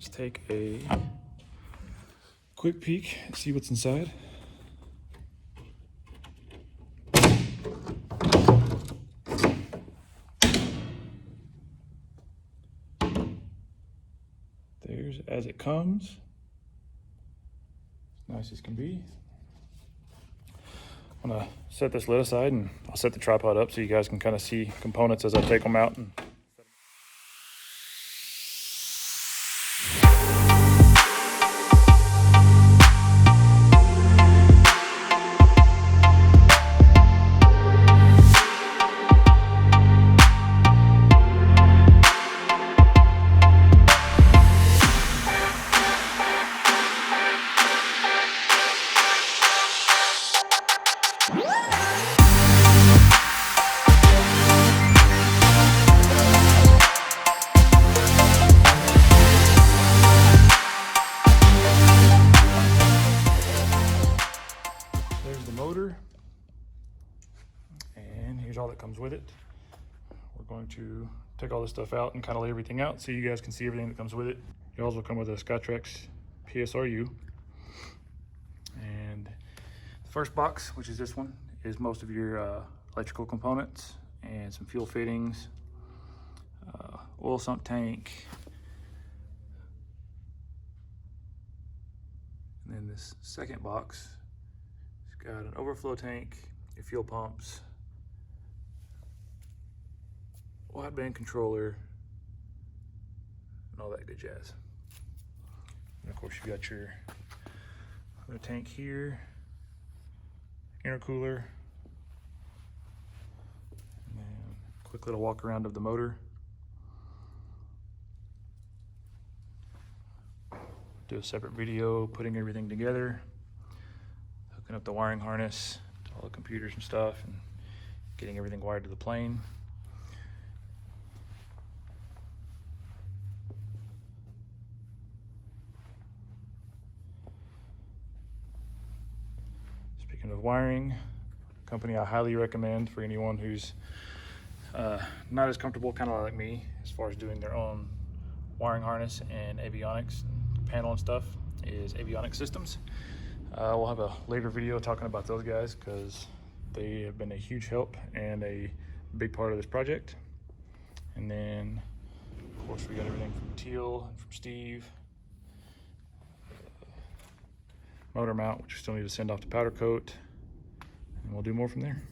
Let's take a quick peek and see what's inside. There's as it comes. Nice as can be. I'm gonna set this lid aside and I'll set the tripod up so you guys can kind of see components as I take them out. There's the motor, and here's all that comes with it. We're going to take all this stuff out and kind of lay everything out so you guys can see everything that comes with it. You also come with a Skytrax PSRU. And the first box, which is this one, is most of your electrical components and some fuel fittings, oil sump tank, and then this second box got an overflow tank, your fuel pumps, wideband controller, and all that good jazz. And of course, you got your other tank here, intercooler, and then quick little walk around of the motor. Do a separate video putting everything together, hooking up the wiring harness to all the computers and stuff, and getting everything wired to the plane. Speaking of wiring, a company I highly recommend for anyone who's not as comfortable, kind of like me, as far as doing their own wiring harness and avionics, panel and stuff, is Avionics Systems. We'll have a later video talking about those guys because they have been a huge help and a big part of this project. And then, of course, we got everything from Teal and from Steve. Motor mount, which we still need to send off to powder coat, and we'll do more from there.